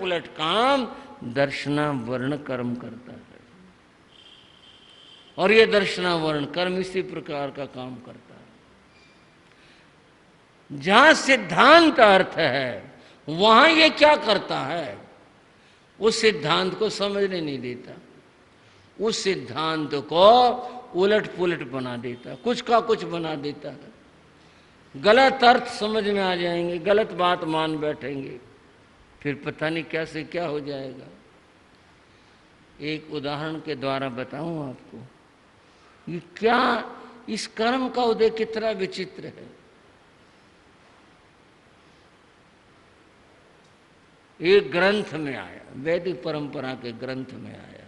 पुलट काम दर्शनावरण कर्म करता है। और ये दर्शनावरण कर्म इसी प्रकार का काम करता है। जहां सिद्धांत अर्थ है वहां ये क्या करता है, उस सिद्धांत को समझने नहीं देता, उस सिद्धांत को उलट पुलट बना देता, कुछ का कुछ बना देता है। गलत अर्थ समझ में आ जाएंगे, गलत बात मान बैठेंगे, फिर पता नहीं क्या से क्या हो जाएगा। एक उदाहरण के द्वारा बताऊं आपको, ये क्या, इस कर्म का उदय कितना विचित्र है। एक ग्रंथ में आया, वैदिक परंपरा के ग्रंथ में आया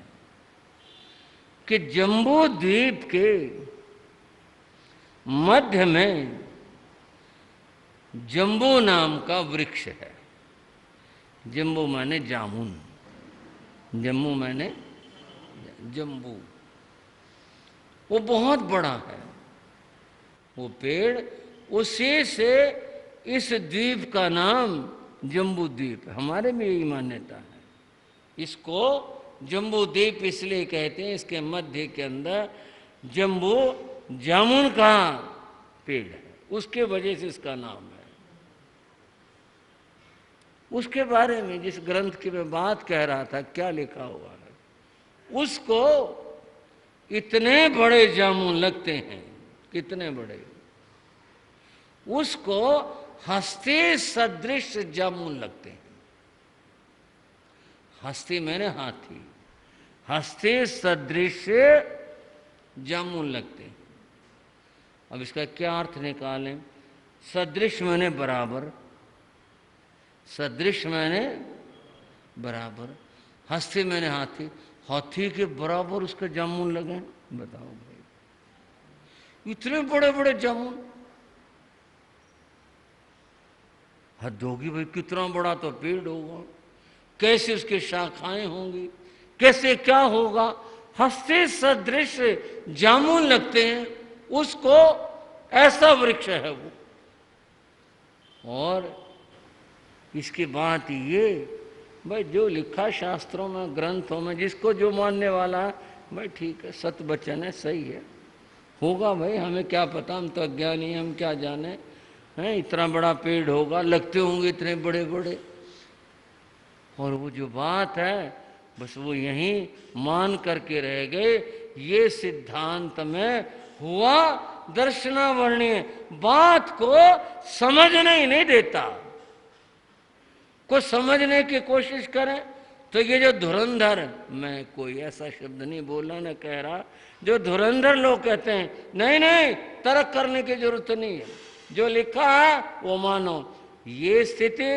कि जम्बू द्वीप के मध्य में जम्बू नाम का वृक्ष है। जम्बू माने जामुन, जम्बू माने जम्बू। वो बहुत बड़ा है वो पेड़, उसी से इस द्वीप का नाम जम्बू द्वीप है। हमारे में यही मान्यता है। इसको जम्बू द्वीप इसलिए कहते हैं, इसके मध्य के अंदर जम्बू जामुन का पेड़ है, उसके वजह से इसका नाम है। उसके बारे में जिस ग्रंथ की मैं बात कह रहा था, क्या लिखा हुआ है, उसको इतने बड़े जामुन लगते हैं, कितने बड़े, उसको हस्ती सदृश जामुन लगते हैं। हस्ती मैंने हाथी, हस्ती सदृश जामुन लगते हैं। अब इसका क्या अर्थ निकालें? सदृश मैंने बराबर, सदृश मैंने बराबर, हस्ती मैंने हाथी, हाथी के बराबर उसके जामुन लगे। बताओ भाई, इतने बड़े बड़े जामुन, हद होगी भाई, कितना बड़ा तो पेड़ होगा, कैसे उसकी शाखाएं होंगी, कैसे क्या होगा। हस्ती सदृश जामुन लगते हैं उसको, ऐसा वृक्ष है वो। और इसकी बात ये भाई, जो लिखा शास्त्रों में ग्रंथों में, जिसको जो मानने वाला है भाई ठीक है, सत्य वचन है, सही है, होगा भाई, हमें क्या पता, हम तो अज्ञानी हैं, हम क्या जाने हैं। इतना बड़ा पेड़ होगा, लगते होंगे इतने बड़े बड़े। और वो जो बात है बस वो यहीं मान करके रह गए। ये सिद्धांत में हुआ दर्शनावर्णीय, बात को समझने ही नहीं देता। कुछ समझने की कोशिश करें तो ये जो धुरंधर, मैं कोई ऐसा शब्द नहीं बोला न कह रहा, जो धुरंधर लोग कहते हैं नहीं नहीं तर्क करने की जरूरत नहीं है, जो लिखा है वो मानो। ये स्थिति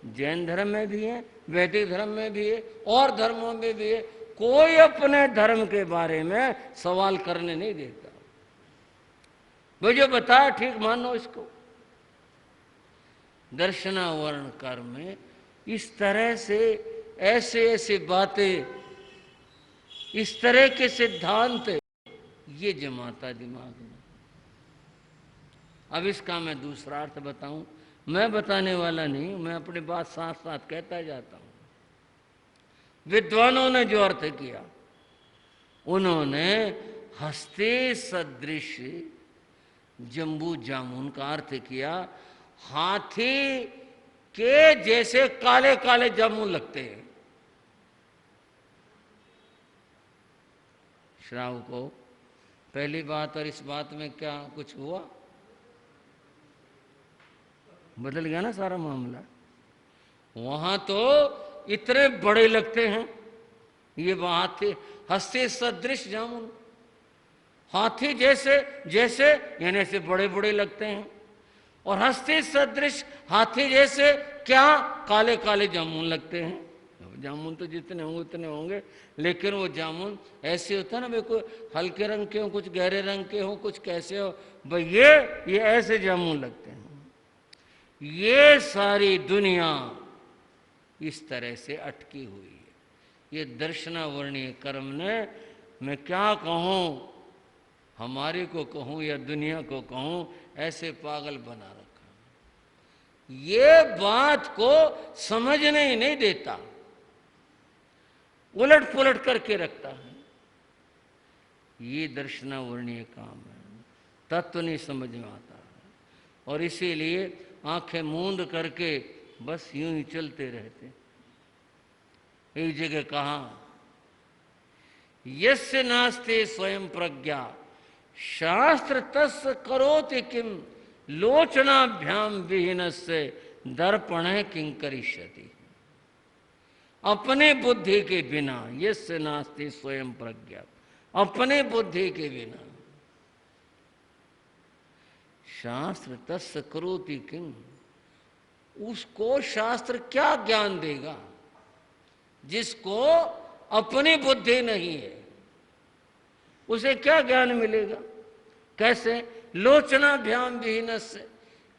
जैन धर्म में भी है, वैदिक धर्म में भी है, और धर्मों में भी है। कोई अपने धर्म के बारे में सवाल करने नहीं देता। वो जो बताया ठीक मानो इसको। दर्शनावरण कर्म में इस तरह से ऐसे ऐसे बातें, इस तरह के सिद्धांत ये जमाता दिमाग में। अब इसका मैं दूसरा अर्थ बताऊं, मैं बताने वाला नहीं हूं, मैं अपनी बात साथ साथ कहता जाता हूं। विद्वानों ने जो अर्थ किया, उन्होंने हस्ते सदृश जम्बू जामुन का अर्थ किया, हाथी के जैसे काले काले जामुन लगते हैं। श्राव को पहली बात और इस बात में क्या कुछ हुआ? बदल गया ना सारा मामला। वहां तो इतने बड़े लगते हैं, ये हाथी हस्ती सदृश जामुन, हाथी जैसे जैसे यानी ऐसे बड़े बड़े लगते हैं। और हस्ती सदृश हाथी जैसे क्या, काले काले जामुन लगते हैं। जामुन तो जितने होंगे उतने होंगे, लेकिन वो जामुन ऐसे होता है ना भाई, कोई हल्के रंग के हो, कुछ गहरे रंग के हो, कुछ कैसे हो भाई, ये ऐसे जामुन लगते हैं। ये सारी दुनिया इस तरह से अटकी हुई है। ये दर्शनावर्णीय कर्म ने, मैं क्या कहूँ, हमारे को कहूँ या दुनिया को कहूँ, ऐसे पागल बना रखा। ये बात को समझने ही नहीं देता। उलट पुलट करके रखता है। ये दर्शनावर्णीय काम है, तत्व नहीं समझ में आता है। और इसीलिए आंखें मूंद करके बस यूं ही चलते रहते। एक जगह कहा, यस्य नास्ते स्वयं प्रज्ञा शास्त्र तस्य करोति किम लोचनाभ्याम विहीनस्य दर्पण किं करिष्यति। अपने बुद्धि के बिना, यस्य नास्ते स्वयं प्रज्ञा, अपने बुद्धि के बिना शास्त्र तस्य करोति किम, उसको शास्त्र क्या ज्ञान देगा जिसको अपनी बुद्धि नहीं है, उसे क्या ज्ञान मिलेगा? कैसे? लोचनाभ्याम विहीनस्य,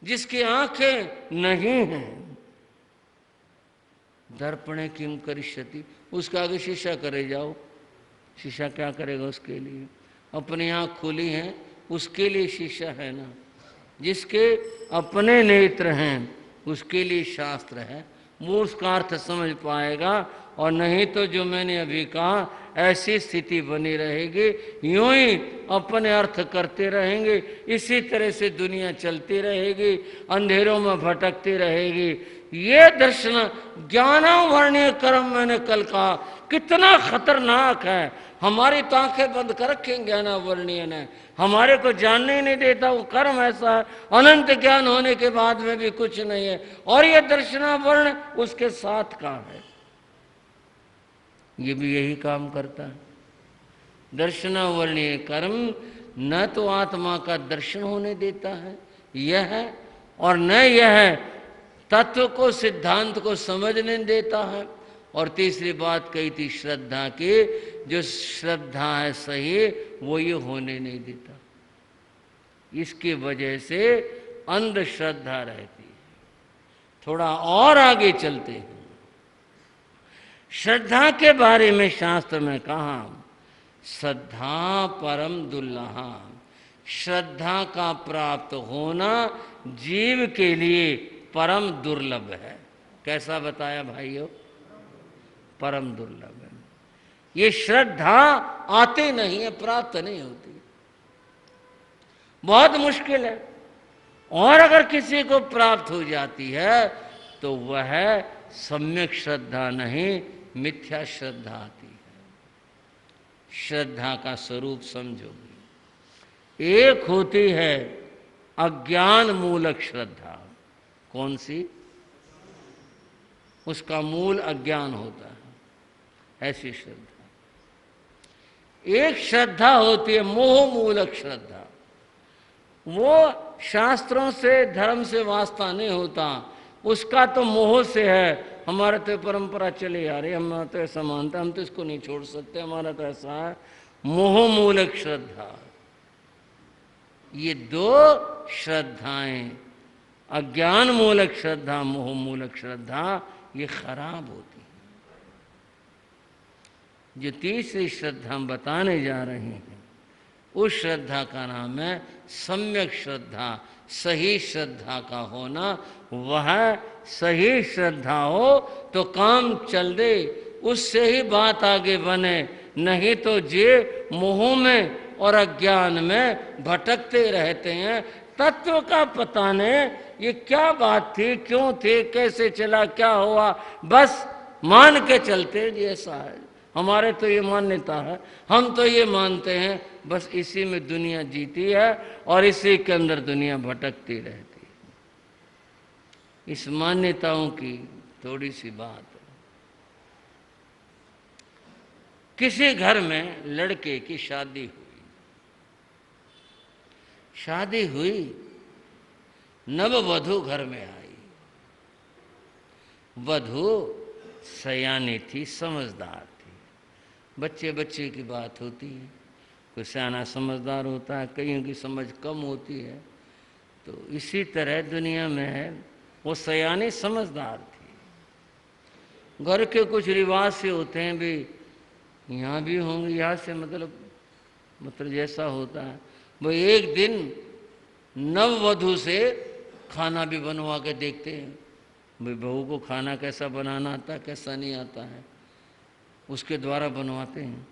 जिसकी आंखें नहीं हैं। दर्पणे किम करिष्यति, उसका आगे शीशा करे जाओ, शीशा क्या करेगा उसके लिए? अपनी आंख खुली है उसके लिए शीशा है ना। जिसके अपने नेत्र हैं उसके लिए शास्त्र है, वो उसका अर्थ समझ पाएगा। और नहीं तो जो मैंने अभी कहा, ऐसी स्थिति बनी रहेगी, यूं ही अपने अर्थ करते रहेंगे, इसी तरह से दुनिया चलती रहेगी, अंधेरों में भटकती रहेगी। ये दर्शन ज्ञानावर्णीय कर्म, मैंने कल कहा, कितना खतरनाक है। हमारी तो आंखें बंद कर रखें ज्ञानावर्णीय ने, हमारे को जानने ही नहीं देता। वो कर्म ऐसा है, अनंत ज्ञान होने के बाद में भी कुछ नहीं है। और ये दर्शनावर्ण उसके साथ का है, ये भी यही काम करता है। दर्शनावर्णीय कर्म न तो आत्मा का दर्शन होने देता है यह है, और न यह तत्व को, सिद्धांत को समझने देता है। और तीसरी बात कही थी श्रद्धा की, जो श्रद्धा है सही, वो ये होने नहीं देता। इसकी वजह से अंधश्रद्धा रहती है। थोड़ा और आगे चलते हैं। श्रद्धा के बारे में शास्त्र में कहा, श्रद्धा परम दुर्लभा, श्रद्धा का प्राप्त होना जीव के लिए परम दुर्लभ है। कैसा बताया भाइयों? परम दुर्लभ है। ये श्रद्धा आती नहीं है, प्राप्त नहीं होती, बहुत मुश्किल है। और अगर किसी को प्राप्त हो जाती है तो वह सम्यक श्रद्धा नहीं, मिथ्या श्रद्धा आती है। श्रद्धा का स्वरूप समझोगे। एक होती है अज्ञान मूलक श्रद्धा। कौन सी? उसका मूल अज्ञान होता है, ऐसी श्रद्धा। एक श्रद्धा होती है मोह मूलक श्रद्धा। वो शास्त्रों से, धर्म से वास्ता नहीं होता, उसका तो मोह से है। हमारा तो परंपरा चली आ रही, हम तो ऐसा मानते, हम तो इसको नहीं छोड़ सकते, हमारा तो ऐसा है। मोह मूलक श्रद्धा। ये दो श्रद्धाएं, अज्ञान मूलक श्रद्धा, मोह मूलक श्रद्धा, ये खराब होती है। जो तीसरी श्रद्धा हम बताने जा रहे हैं, उस श्रद्धा का नाम है सम्यक श्रद्धा, सही श्रद्धा का होना। वह सही श्रद्धा हो तो काम चल दे, उससे ही बात आगे बने, नहीं तो जे मोह में और अज्ञान में भटकते रहते हैं। तत्व का पता नहीं, ये क्या बात थी, क्यों थी, कैसे चला, क्या हुआ, बस मान के चलते जी ऐसा है, हमारे तो ये मान्यता है, हम तो ये मानते हैं। बस इसी में दुनिया जीती है और इसी के अंदर दुनिया भटकती रहती है। इस मान्यताओं की थोड़ी सी बात है। किसी घर में लड़के की शादी हुई, शादी हुई, नववधू घर में आई। वधू सयानी थी, समझदार थी। बच्चे बच्चे की बात होती है, कोई सयाना समझदार होता है, कईयों की समझ कम होती है। तो इसी तरह दुनिया में है, वो सयानी समझदार थी। घर के कुछ रिवाज से होते हैं भी, यहाँ भी होंगे, यहाँ से मतलब जैसा होता है। वो एक दिन नववधू से खाना भी बनवा के देखते हैं, भाई बहू को खाना कैसा बनाना आता है, कैसा नहीं आता है। उसके द्वारा बनवाते हैं।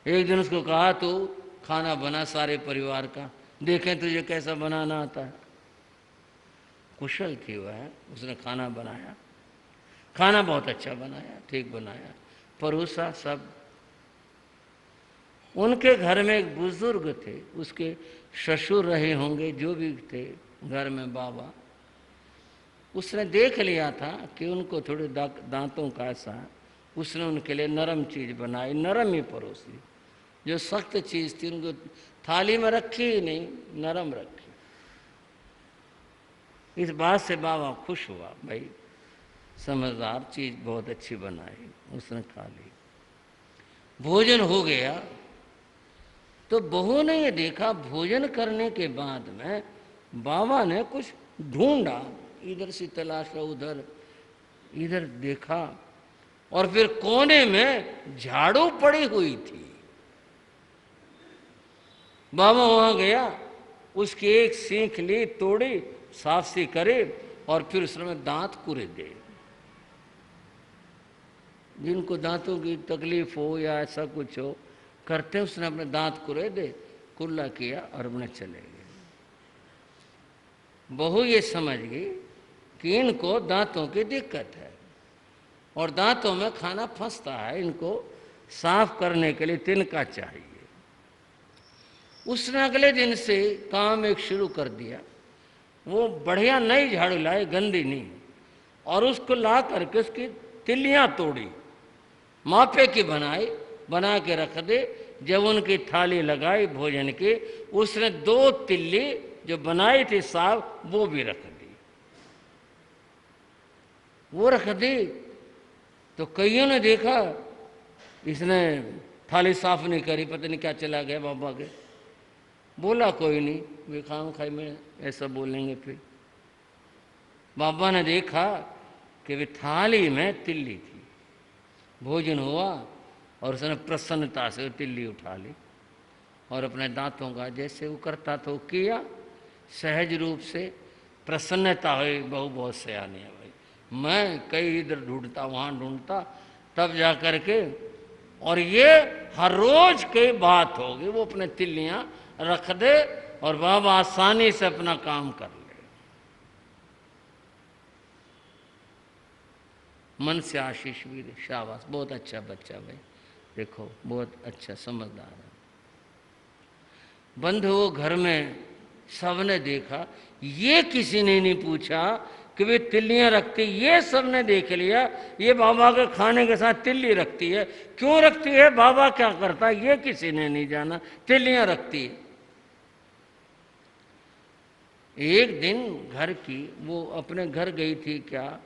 एक दिन उसको कहा तू खाना बना सारे परिवार का, देखें तुझे कैसा बनाना आता है। कुशल थी वह, उसने खाना बनाया, खाना बहुत अच्छा बनाया, ठीक बनाया, परोसा सब। उनके घर में एक बुजुर्ग थे, उसके ससुर रहे होंगे जो भी थे घर में बाबा, उसने देख लिया था कि उनको थोड़े दांतों का ऐसा, उसने उनके लिए नरम चीज़ बनाई, नरम ही परोसी। जो सख्त चीज़ थी उनको थाली में रखी ही नहीं, नरम रखी। इस बात से बाबा खुश हुआ, भाई समझदार, चीज़ बहुत अच्छी बनाई। उसने खा ली, भोजन हो गया। तो बहू ने ये देखा भोजन करने के बाद में बाबा ने कुछ ढूंढा, इधर से तलाशा, उधर, इधर देखा, और फिर कोने में झाड़ू पड़ी हुई थी। बाबा वहां गया, उसकी एक सीख ली, तोड़ी, साफ सी करे, और फिर उसमें दांत कुरे दे। जिनको दांतों की तकलीफ हो या ऐसा कुछ हो करते, उसने अपने दांत कुरे दे, कुल्ला किया और अपने चले गए। बहू ये समझ गई कि इनको दांतों की दिक्कत है और दांतों में खाना फंसता है, इनको साफ करने के लिए तिनका चाहिए। उसने अगले दिन से काम एक शुरू कर दिया। वो बढ़िया नई झाड़ू लाए, गंदी नहीं, और उसको ला करके उसकी तिल्लियां तोड़ी, मापे की बनाई, बना के रख दे। जब उनकी थाली लगाई भोजन की, उसने 2 तिल्ली जो बनाई थी साफ, वो भी रख दी। वो रख दी तो कईयों ने देखा इसने थाली साफ नहीं करी, पता नहीं क्या चला गया बाबा के। बोला कोई नहीं, वे खाम खाई में ऐसा बोलेंगे। फिर बाबा ने देखा कि वे थाली में तिल्ली थी। भोजन हुआ और उसने प्रसन्नता से तिल्ली उठा ली और अपने दांतों का जैसे वो करता था वो किया, सहज रूप से प्रसन्नता हुई। बहू बहुत सयानी है भाई, मैं कई इधर ढूंढता वहाँ ढूंढता, तब जा कर के, और ये हर रोज की बात होगी, वो अपने तिल्लियाँ रख दे और बाबा आसानी से अपना काम कर ले। मन से आशीष भी दे, शाबाश, बहुत अच्छा बच्चा भाई, देखो बहुत अच्छा समझदार है। बंधुओं घर में सबने देखा, ये किसी ने नहीं पूछा कि वे तिल्लियां रखती, ये सबने देख लिया ये बाबा के खाने के साथ तिल्ली रखती है। क्यों रखती है, बाबा क्या करता है, ये किसी ने नहीं जाना, तिल्लियां रखती है। एक दिन घर की वो अपने घर गई थी क्या,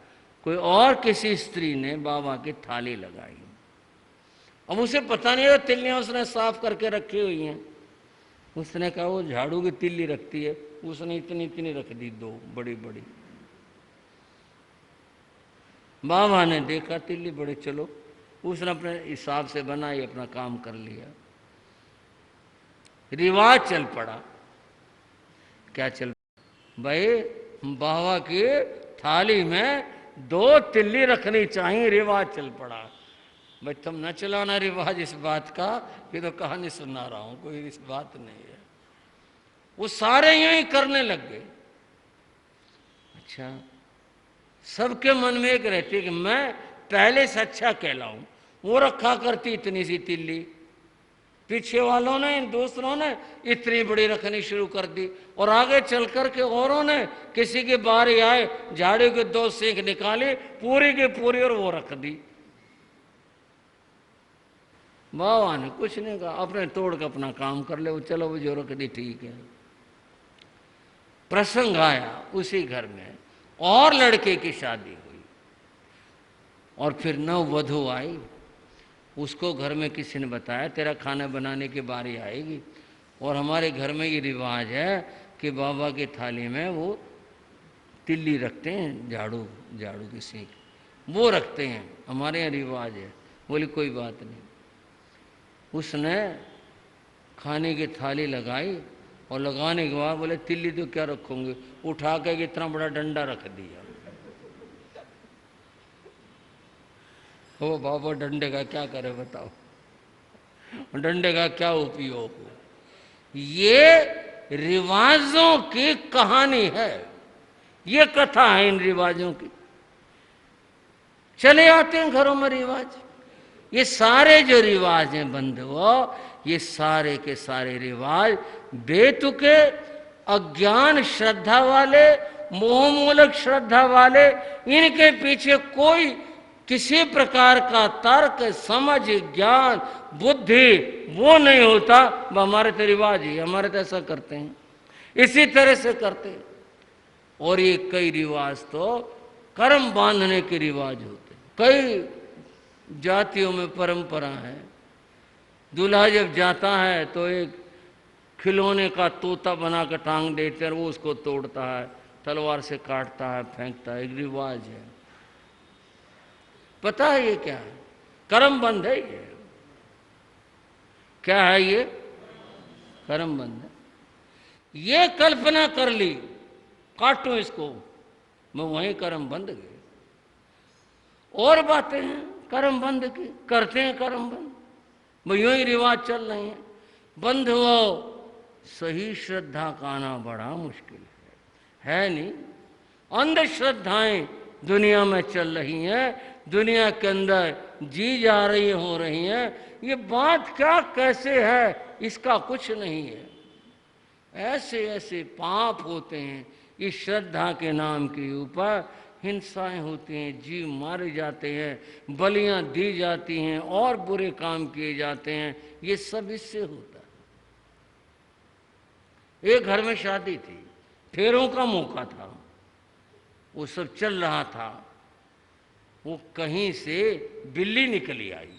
कोई और किसी स्त्री ने बाबा की थाली लगाई। अब उसे पता नहीं है तिल्लियां उसने साफ करके रखी हुई हैं। उसने कहा वो झाड़ू की तिल्ली रखती है, उसने इतनी इतनी रख दी, 2 बड़ी बड़ी। बाबा ने देखा तिल्ली बड़े, चलो, उसने अपने हिसाब से बनाई, अपना काम कर लिया। रिवाज चल पड़ा। क्या चल, भाई बाबा की थाली में 2 तिल्ली रखनी चाहिए, रिवाज चल पड़ा। भाई तुम न चलाना रिवाज इस बात का, ये तो कहानी सुना रहा हूं, कोई इस बात नहीं है। वो सारे यूं ही करने लग गए। अच्छा, सबके मन में एक रहती कि मैं पहले से अच्छा कहलाऊं। वो रखा करती इतनी सी तिल्ली, पीछे वालों ने, दूसरों ने इतनी बड़ी रखनी शुरू कर दी, और आगे चल कर के औरों ने, किसी की बारी आए, झाड़ू के 2 सीख निकाली, पूरी की पूरी, और वो रख दी। बाबा ने कुछ नहीं कहा, अपने तोड़ के अपना काम कर ले, वो चलो वो जो रख दी ठीक है। प्रसंग आया उसी घर में, और लड़के की शादी हुई, और फिर नववधू आई। उसको घर में किसी ने बताया तेरा खाना बनाने की बारी आएगी, और हमारे घर में ये रिवाज है कि बाबा की थाली में वो तिल्ली रखते हैं, झाड़ू की सीख वो रखते हैं, हमारे यहाँ रिवाज है। बोली कोई बात नहीं। उसने खाने की थाली लगाई, और लगाने के बाद बोले तिल्ली तो क्या रखोगे, उठा के इतना बड़ा डंडा रख दिया। हो बाबा, डंडे का क्या करे बताओ, डंडे का क्या उपयोग हो। ये रिवाजों की कहानी है, ये कथा है इन रिवाजों की। चले आते हैं घरों में रिवाज। ये सारे जो रिवाज हैं बंधुओं, ये सारे के सारे रिवाज बेतुके, अज्ञान श्रद्धा वाले, मोहमूलक श्रद्धा वाले, इनके पीछे कोई किसी प्रकार का तर्क, समझ, ज्ञान, बुद्धि वो नहीं होता। हमारे तो रिवाज ही, हमारे तो ऐसा करते हैं, इसी तरह से करते हैं। और ये कई रिवाज तो कर्म बांधने के रिवाज होते हैं। कई जातियों में परंपरा है, दूल्हा जब जाता है तो एक खिलौने का तोता बना कर टांग देते हैं, वो उसको तोड़ता है, तलवार से काटता है, फेंकता है, एक रिवाज है। पता है ये क्या है? कर्म बंध है ये। क्या है ये? कर्म बंध है। ये कल्पना कर ली, काटो इसको, मैं वहीं कर्म बंध गए। और बातें हैं कर्म बंध की, करते हैं कर्म बंध, वो यूं ही रिवाज चल रहे हैं। बंध हो सही श्रद्धा का आना बड़ा मुश्किल है नहीं? अंधश्रद्धाएं दुनिया में चल रही हैं, दुनिया के अंदर जी जा रही हो रही हैं। ये बात क्या कैसे है इसका कुछ नहीं है। ऐसे ऐसे पाप होते हैं इस श्रद्धा के नाम के ऊपर, हिंसाएं होती हैं, जीव मारे जाते हैं, बलियां दी जाती हैं और बुरे काम किए जाते हैं। ये सब इससे होता है। एक घर में शादी थी, फेरों का मौका था, वो सब चल रहा था। वो कहीं से बिल्ली निकली आई,